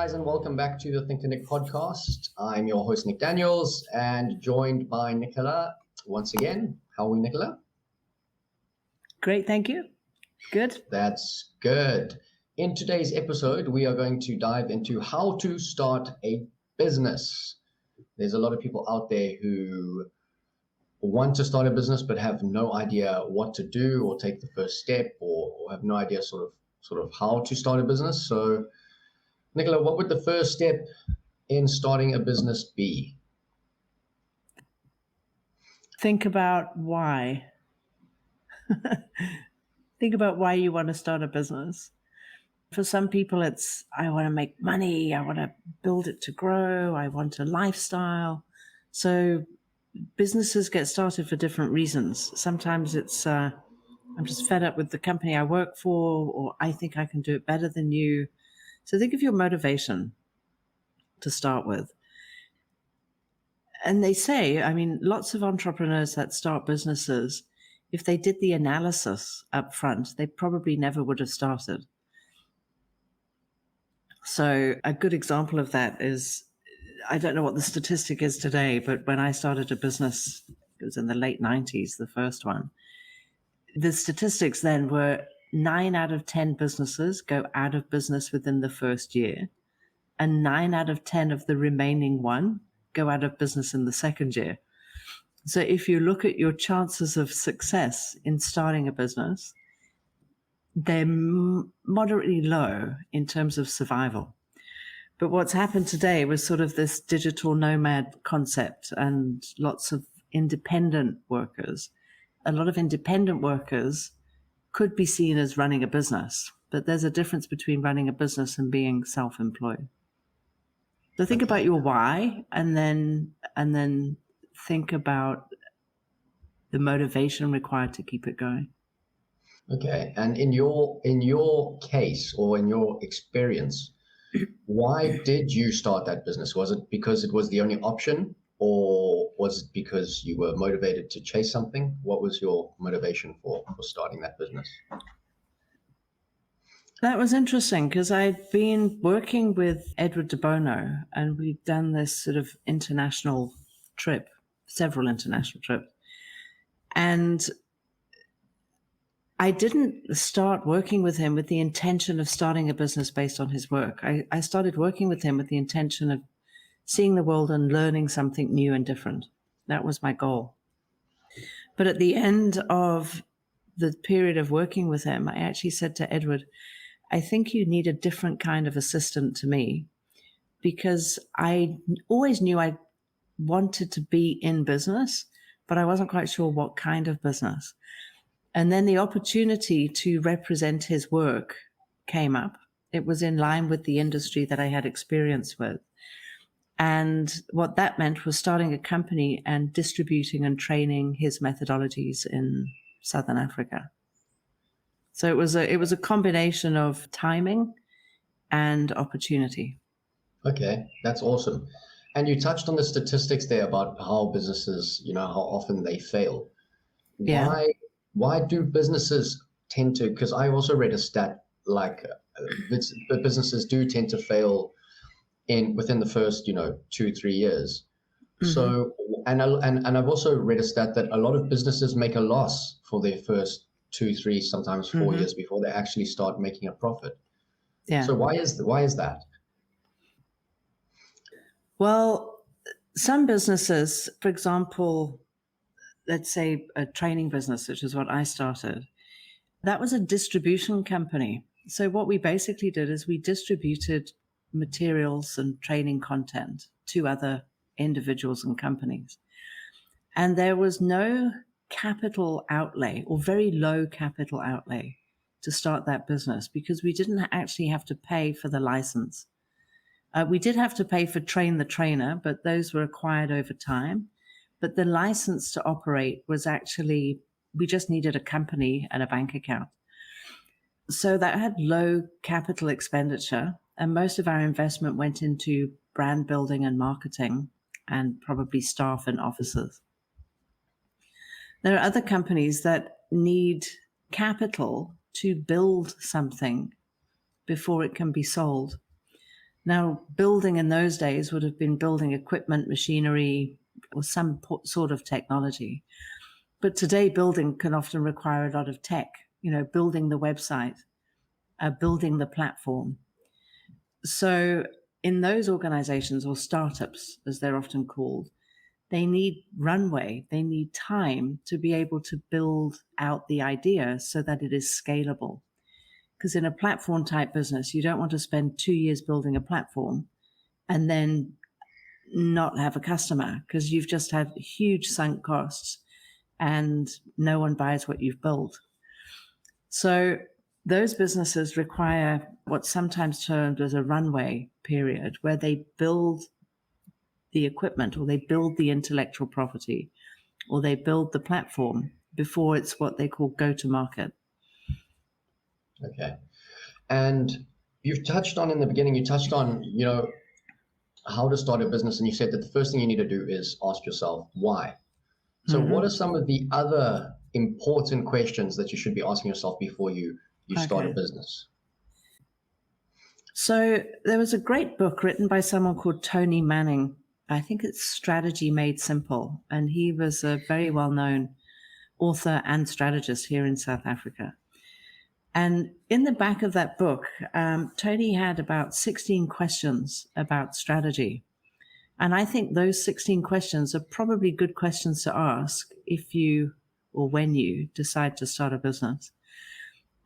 guys, and welcome back to the Think to Nick podcast. I'm your host, Nick Daniels, and joined by Nicola once again. How are we, Nicola? Great, thank you. Good. That's good. In today's episode, we are going to dive into how to start a business. There's a lot of people out there who want to start a business but have no idea what to do or take the first step or have no idea sort of how to start a business. So Nicola, what would the first step in starting a business be? Think about why. Think about why you want to start a business. For some people, it's, I want to make money. I want to build it to grow. I want a lifestyle. So businesses get started for different reasons. Sometimes it's, I'm just fed up with the company I work for, or I think I can do it better than you. So think of your motivation to start with. And they say, I mean, lots of entrepreneurs that start businesses, if they did the analysis up front, they probably never would have started. So a good example of that is, I don't know what the statistic is today, but when I started a business, it was in the late 90s, the first one. The statistics then were 9 out of 10 businesses go out of business within the first year, and 9 out of 10 of the remaining one go out of business in the second year. So if you look at your chances of success in starting a business, they're moderately low in terms of survival. But what's happened today was sort of this digital nomad concept and lots of independent workers. A lot of independent workers could be seen as running a business, but there's a difference between running a business and being self-employed. So think about your why, and then think about the motivation required to keep it going. Okay, and in your case or in your experience, why did you start that business? Was it because it was the only option, or was it because you were motivated to chase something? What was your motivation for starting that business? That was interesting because I'd been working with Edward de Bono, and we'd done this sort of international trip, several international trips. And I didn't start working with him with the intention of starting a business based on his work. I started working with him with the intention of seeing the world and learning something new and different. That was my goal. But at the end of the period of working with him, I actually said to Edward, I think you need a different kind of assistant to me, because I always knew I wanted to be in business, but I wasn't quite sure what kind of business. And then the opportunity to represent his work came up. It was in line with the industry that I had experience with. And what that meant was starting a company and distributing and training his methodologies in Southern Africa. So it was a combination of timing and opportunity. Okay, that's awesome. And you touched on the statistics there about how businesses, how often they fail. Yeah. Why do businesses tend to, because I also read a stat like businesses do tend to fail within the first 2-3 years. Mm-hmm. So and I've also read a stat that a lot of businesses make a loss for their first 2-3, sometimes 4 mm-hmm. years before they actually start making a profit. Yeah. So why is that? Well, some businesses, for example, let's say a training business, which is what I started, that was a distribution company. So what we basically did is we distributed materials and training content to other individuals and companies. And there was no capital outlay, or very low capital outlay, to start that business, because we didn't actually have to pay for the license. We did have to pay for train the trainer, but those were acquired over time. But the license to operate was actually, we just needed a company and a bank account. So that had low capital expenditure, and most of our investment went into brand building and marketing, and probably staff and offices. There are other companies that need capital to build something before it can be sold. Now, building in those days would have been building equipment, machinery, or some sort of technology. But today, building can often require a lot of tech, building the website, building the platform. So in those organizations, or startups, as they're often called, they need runway, they need time to be able to build out the idea so that it is scalable. Because in a platform type business, you don't want to spend 2 years building a platform and then not have a customer, because you've just had huge sunk costs and no one buys what you've built. So those businesses require what's sometimes termed as a runway period, where they build the equipment, or they build the intellectual property, or they build the platform before it's what they call go to market. Okay. And you've touched on in the beginning, you touched on, how to start a business. And you said that the first thing you need to do is ask yourself why. So what are some of the other important questions that you should be asking yourself before you start a business? So there was a great book written by someone called Tony Manning. I think it's Strategy Made Simple. And he was a very well-known author and strategist here in South Africa. And in the back of that book, Tony had about 16 questions about strategy. And I think those 16 questions are probably good questions to ask if you, or when you, decide to start a business.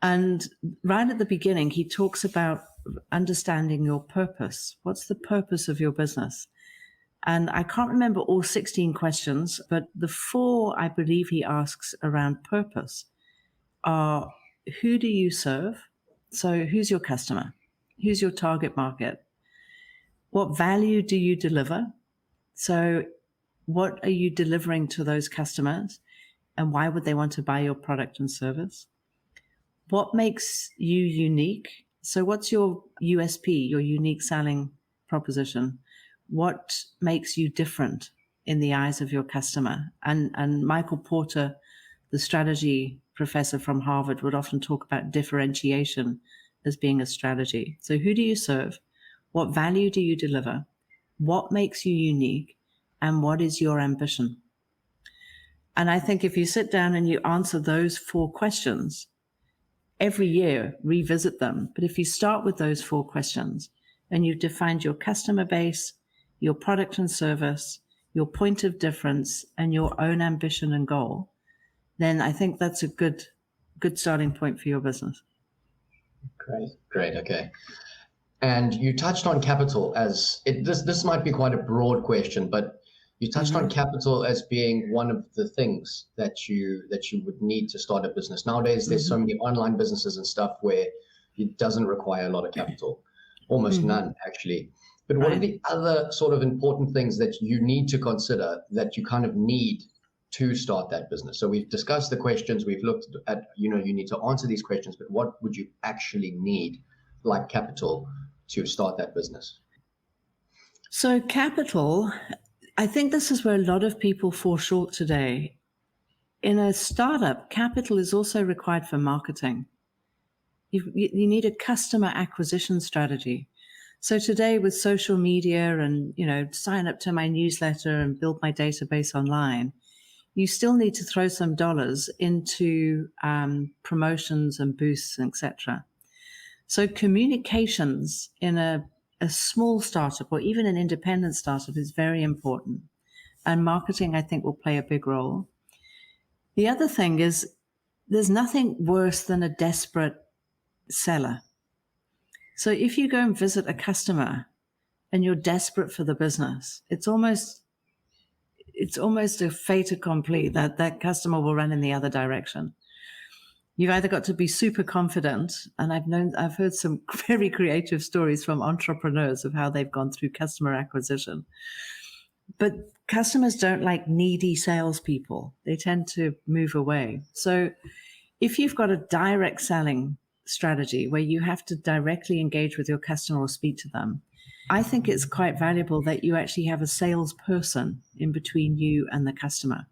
And right at the beginning, he talks about understanding your purpose. What's the purpose of your business? And I can't remember all 16 questions, but the 4 I believe he asks around purpose are: who do you serve? So who's your customer? Who's your target market? What value do you deliver? So what are you delivering to those customers, and why would they want to buy your product and service? What makes you unique? So what's your USP, your unique selling proposition? What makes you different in the eyes of your customer? And Michael Porter, the strategy professor from Harvard, would often talk about differentiation as being a strategy. So who do you serve? What value do you deliver? What makes you unique? And what is your ambition? And I think if you sit down and you answer those 4 questions, every year revisit them. But if you start with those 4 questions and you've defined your customer base, your product and service, your point of difference, and your own ambition and goal, then I think that's a good starting point for your business. Great. Okay. And you touched on capital as this might be quite a broad question, but you touched on capital as being one of the things that you would need to start a business. Nowadays, there's so many online businesses and stuff where it doesn't require a lot of capital, almost none actually. But what are the other sort of important things that you need to consider that you kind of need to start that business? So we've discussed the questions, we've looked at, you need to answer these questions, but what would you actually need, like capital, to start that business? So capital, I think this is where a lot of people fall short today. In a startup, capital is also required for marketing. You need a customer acquisition strategy. So today with social media and, sign up to my newsletter and build my database online, you still need to throw some dollars into promotions and boosts, etc. So communications in a small startup or even an independent startup is very important. And marketing, I think, will play a big role. The other thing is there's nothing worse than a desperate seller. So if you go and visit a customer and you're desperate for the business, it's almost a fait accompli that that customer will run in the other direction. You've either got to be super confident, and I've heard some very creative stories from entrepreneurs of how they've gone through customer acquisition. But customers don't like needy salespeople. They tend to move away. So if you've got a direct selling strategy where you have to directly engage with your customer or speak to them, I think it's quite valuable that you actually have a salesperson in between you and the customer.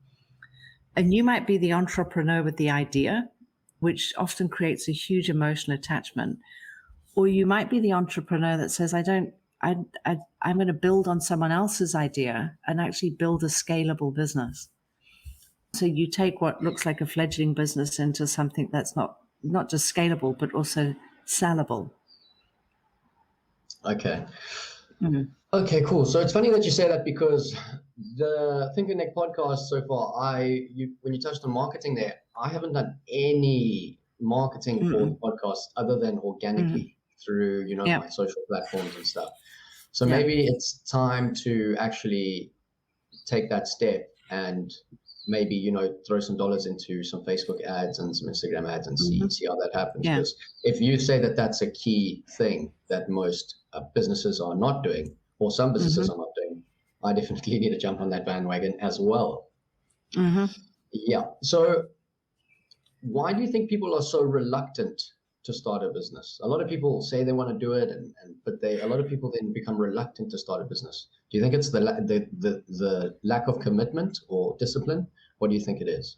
And you might be the entrepreneur with the idea, which often creates a huge emotional attachment. Or you might be the entrepreneur that says, I I'm going to build on someone else's idea and actually build a scalable business. So you take what looks like a fledgling business into something that's not just scalable, but also sellable. Okay. Mm. Okay, cool. So it's funny that you say that, because the Think and Nick podcast so far, when you touched on marketing there, I haven't done any marketing for the podcast other than organically through, Yeah. my social platforms and stuff. So Yeah. maybe it's time to actually take that step and maybe, throw some dollars into some Facebook ads and some Instagram ads and see how that happens. Yeah. Because if you say that that's a key thing that most businesses are not doing, or some businesses are not doing, I definitely need to jump on that bandwagon as well. Yeah. So why do you think people are so reluctant to start a business? A lot of people say they want to do it, but a lot of people then become reluctant to start a business. Do you think it's the lack of commitment or discipline? What do you think it is?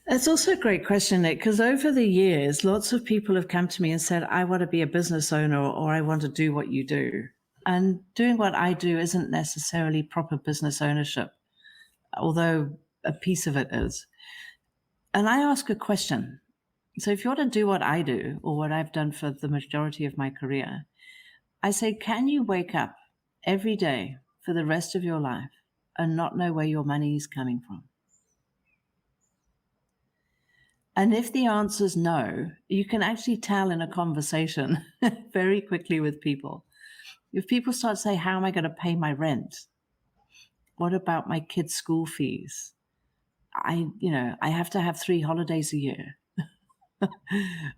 That's also a great question, Nick, because over the years, lots of people have come to me and said, I want to be a business owner, or I want to do what you do. And doing what I do isn't necessarily proper business ownership, although a piece of it is. And I ask a question. So if you want to do what I do, or what I've done for the majority of my career, I say, can you wake up every day for the rest of your life and not know where your money is coming from? And if the answer is no, you can actually tell in a conversation very quickly with people. If people start to say, how am I going to pay my rent? What about my kids' school fees? I have to have 3 holidays a year.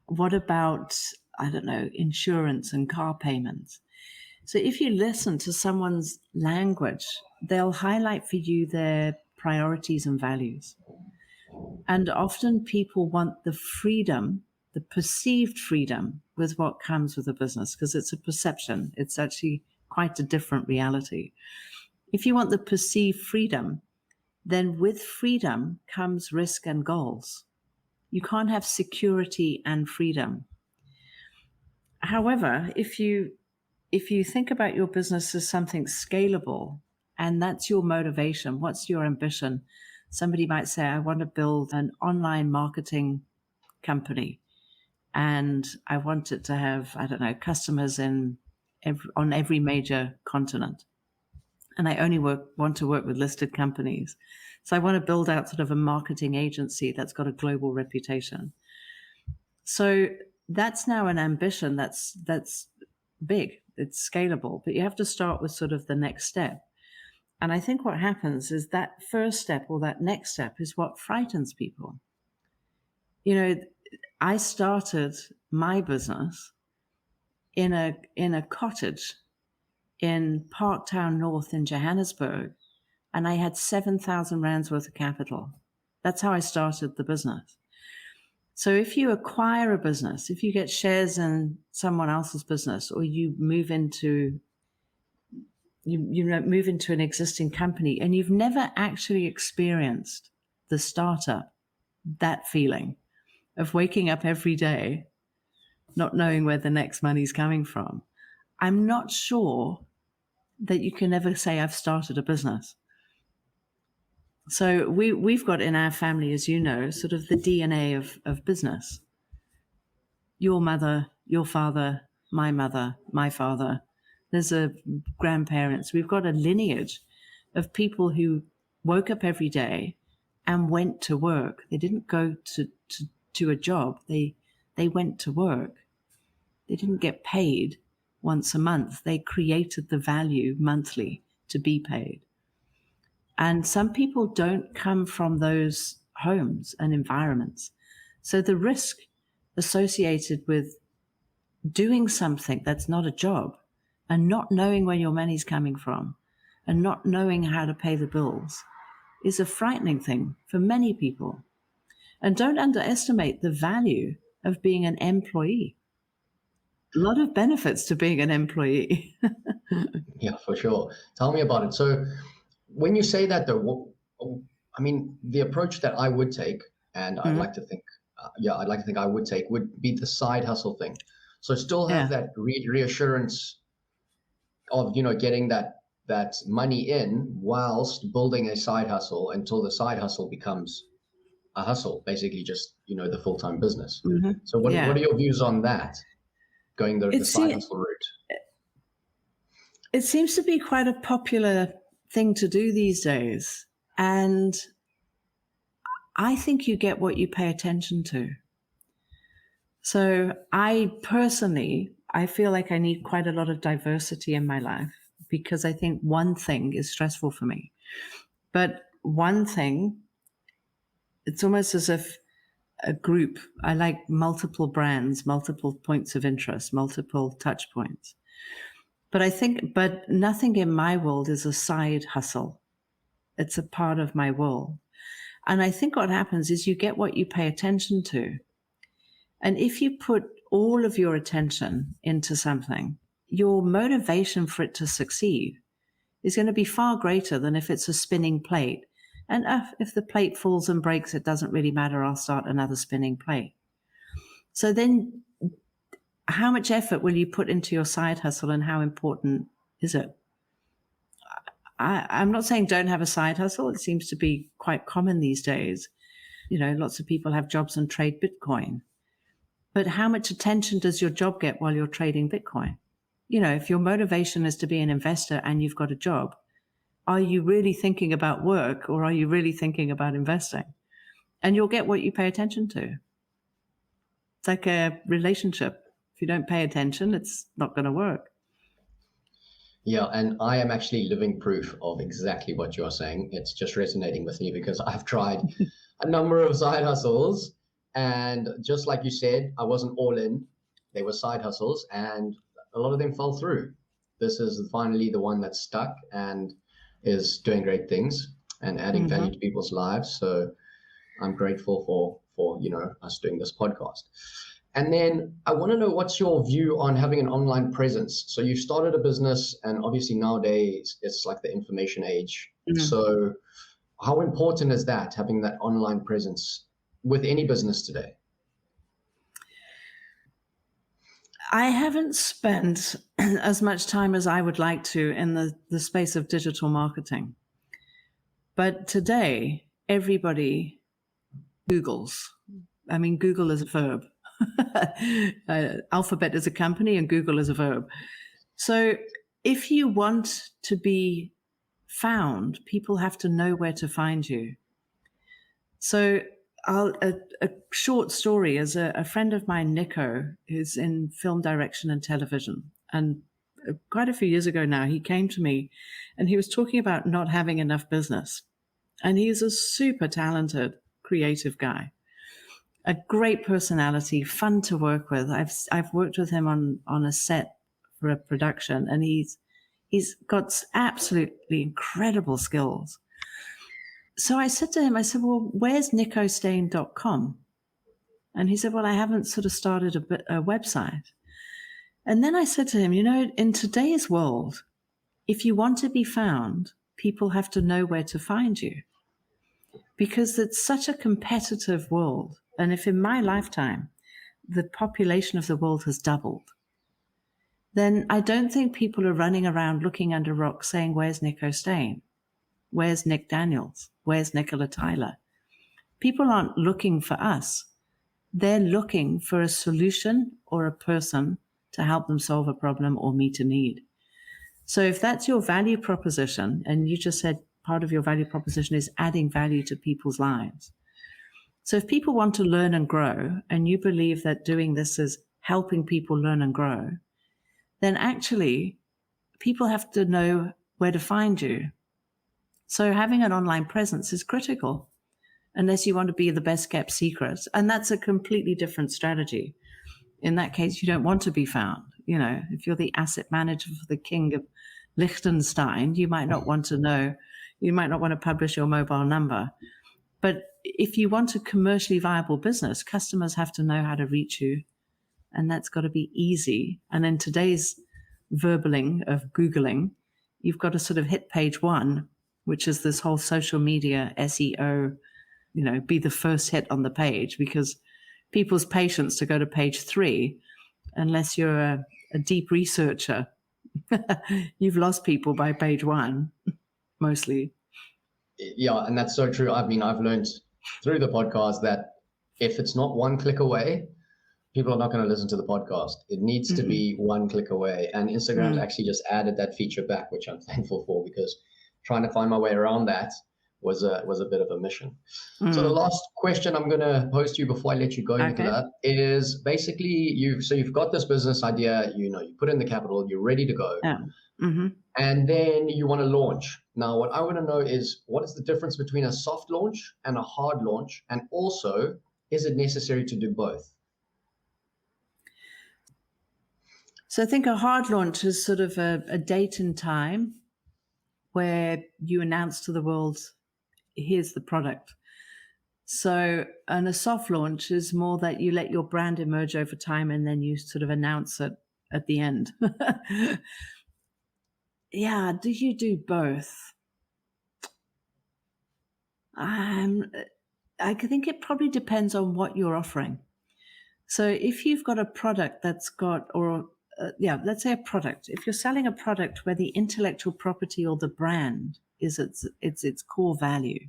What about, I don't know, insurance and car payments? So if you listen to someone's language, they'll highlight for you their priorities and values. And often people want the freedom, the perceived freedom with what comes with a business, because it's a perception. It's actually quite a different reality. If you want the perceived freedom, then with freedom comes risk and goals. You can't have security and freedom. However, if you think about your business as something scalable, and that's your motivation, what's your ambition? Somebody might say, I want to build an online marketing company, and I want it to have, I don't know, customers on every major continent. And I only want to work with listed companies. So I want to build out sort of a marketing agency that's got a global reputation. So that's now an ambition that's big, it's scalable, but you have to start with sort of the next step. And I think what happens is that first step or that next step is what frightens people. I started my business in a cottage in Parktown North in Johannesburg, and I had 7,000 rands worth of capital. That's how I started the business. So if you acquire a business, if you get shares in someone else's business, or you move into an existing company and you've never actually experienced the startup, that feeling of waking up every day, not knowing where the next money's coming from, I'm not sure that you can ever say, I've started a business. So we've got in our family, as you know, sort of the DNA of business. Your mother, your father, my father. There's a grandparents. We've got a lineage of people who woke up every day and went to work. They didn't go to a job. They went to work. They didn't get paid once a month. They created the value monthly to be paid. And some people don't come from those homes and environments. So the risk associated with doing something that's not a job and not knowing where your money's coming from and not knowing how to pay the bills is a frightening thing for many people. And don't underestimate the value of being an employee. A lot of benefits to being an employee. Yeah, for sure. Tell me about it. So when you say that, though, I mean, the approach that I would take, and I'd like to think, I'd like to think I would take, would be the side hustle thing. So still have Yeah. that reassurance of, you know, getting that money in whilst building a side hustle until the side hustle becomes a hustle, basically just, you know, the full-time business. Hmm. So what Yeah. are your views on that, going the It, side se- hustle route? it seems to be quite a popular thing to do these days. And I think you get what you pay attention to. So I personally, I feel like I need quite a lot of diversity in my life because I think one thing is stressful for me. But one thing, it's almost as if a group, I like multiple brands, multiple points of interest, multiple touch points. But nothing in my world is a side hustle. It's a part of my world. And I think what happens is you get what you pay attention to. And if you put all of your attention into something, your motivation for it to succeed is going to be far greater than if it's a spinning plate. And if the plate falls and breaks, it doesn't really matter. I'll start another spinning plate. So then, how much effort will you put into your side hustle and how important is it? I'm not saying don't have a side hustle. It seems to be quite common these days. You know, lots of people have jobs and trade Bitcoin. But how much attention does your job get while you're trading Bitcoin? You know, if your motivation is to be an investor and you've got a job, are you really thinking about work or are you really thinking about investing? And you'll get what you pay attention to. It's like a relationship. If you don't pay attention, it's not going to work. Yeah, and I am actually living proof of exactly what you're saying. It's just resonating with me because I've tried a number of side hustles, and just like you said, I wasn't all in. They were side hustles, and a lot of them fell through. This is finally the one that's stuck and is doing great things and adding value Mm-hmm. to people's lives. So I'm grateful for you know, us doing this podcast. And then I want to know what's your view on having an online presence. So you've started a business, and obviously nowadays it's like the information age. Mm. So how important is that, having that online presence with any business today? I haven't spent as much time as I would like to in the space of digital marketing. But today, everybody Googles. I mean, Google is a verb. Alphabet is a company and Google is a verb. So if you want to be found, people have to know where to find you. So a short story is a friend of mine, Nico, who's in film direction and television. And quite a few years ago now, he came to me and he was talking about not having enough business. And he's a super talented, creative guy, a great personality, fun to work with. I've worked with him on a set for a production, and he's got absolutely incredible skills. So I said to him, I said, well, where's nicostain.com? And he said, well, I haven't sort of started a website. And then I said to him, you know, in today's world, if you want to be found, people have to know where to find you because it's such a competitive world. And if in my lifetime, the population of the world has doubled, then I don't think people are running around looking under rocks saying, where's Nico Stain? Where's Nick Daniels? Where's Nicola Tyler? People aren't looking for us. They're looking for a solution or a person to help them solve a problem or meet a need. So if that's your value proposition, and you just said part of your value proposition is adding value to people's lives. So if people want to learn and grow, and you believe that doing this is helping people learn and grow, then actually people have to know where to find you. So having an online presence is critical unless you want to be the best kept secret. And that's a completely different strategy. In that case, you don't want to be found. You know, if you're the asset manager for the king of Liechtenstein, you might not want to know, you might not want to publish your mobile number. But if you want a commercially viable business, customers have to know how to reach you. And that's got to be easy. And in today's verbaling of Googling, you've got to sort of hit page one, which is this whole social media SEO, you know, be the first hit on the page, because people's patience to go to page 3 unless you're a deep researcher. You've lost people by page 1, mostly. Yeah, and that's so true. I mean, I've learned through the podcast that if it's not one click away, people are not going to listen to the podcast. It needs to be one click away. And Instagram's actually just added that feature back, which I'm thankful for, because trying to find my way around that was a bit of a mission. So the last question I'm going to pose to you before I let you go, Nicola, is basically you've got this business idea, you put in the capital, you're ready to go. Yeah. And then you want to launch. Now, what I want to know is, what is the difference between a soft launch and a hard launch? And also, is it necessary to do both? So I think a hard launch is sort of a date and time where you announce to the world, here's the product. So, and a soft launch is more that you let your brand emerge over time and then you sort of announce it at the end. Yeah, do you do both? I think it probably depends on what you're offering. So if you've got a product that's got, let's say a product. If you're selling a product where the intellectual property or the brand is its core value,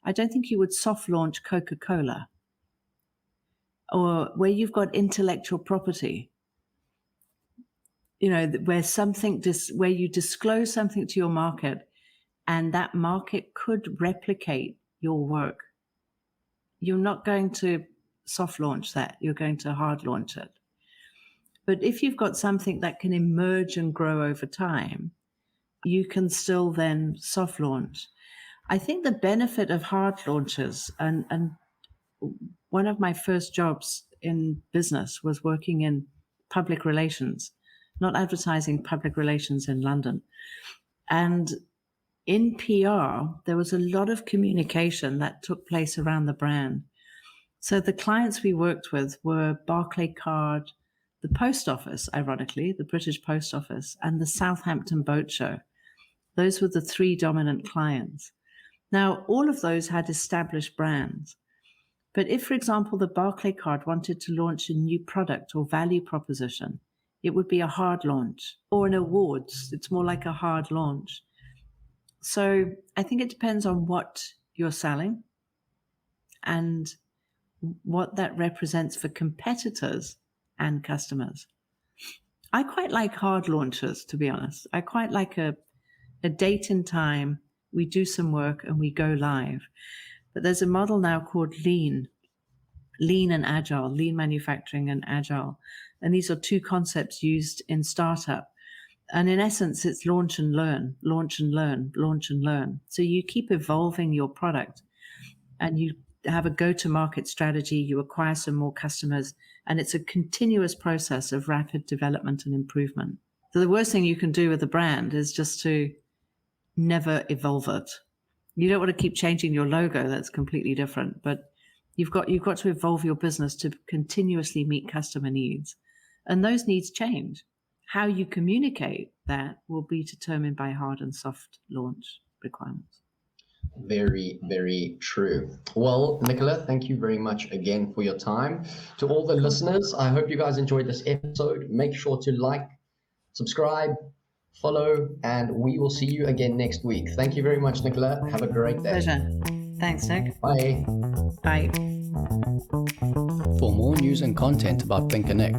I don't think you would soft launch Coca-Cola. Or where you've got intellectual property, where you disclose something to your market and that market could replicate your work. You're not going to soft launch that. You're going to hard launch it. But if you've got something that can emerge and grow over time, you can still then soft launch. I think the benefit of hard launches, and one of my first jobs in business was working in public relations, not advertising, public relations in London. And in PR, there was a lot of communication that took place around the brand. So the clients we worked with were Barclaycard, the Post Office, ironically, the British Post Office, and the Southampton Boat Show. Those were the 3 dominant clients. Now, all of those had established brands. But if, for example, the Barclaycard wanted to launch a new product or value proposition, it would be a hard launch. Or in awards, it's more like a hard launch. So I think it depends on what you're selling and what that represents for competitors and customers. I quite like hard launches, to be honest. I quite like a date and time, we do some work and we go live. But there's a model now called lean and agile, lean manufacturing and agile. And these are 2 concepts used in startup. And in essence, it's launch and learn, launch and learn, launch and learn. So you keep evolving your product and you have a go-to-market strategy, you acquire some more customers, and it's a continuous process of rapid development and improvement. So the worst thing you can do with a brand is just to never evolve it. You don't want to keep changing your logo, that's completely different, but you've got to evolve your business to continuously meet customer needs. And those needs change. How you communicate that will be determined by hard and soft launch requirements. Very, very true. Well, Nicola, thank you very much again for your time. To all the listeners, I hope you guys enjoyed this episode. Make sure to like, subscribe, follow, and we will see you again next week. Thank you very much, Nicola. Have a great day. Pleasure. Thanks, Nick. Bye. Bye. For more news and content about Think and Nick,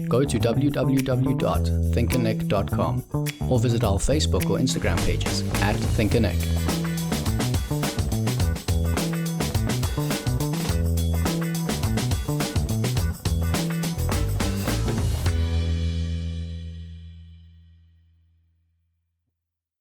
go to www.thinkandnick.com or visit our Facebook or Instagram pages @Think and Nick.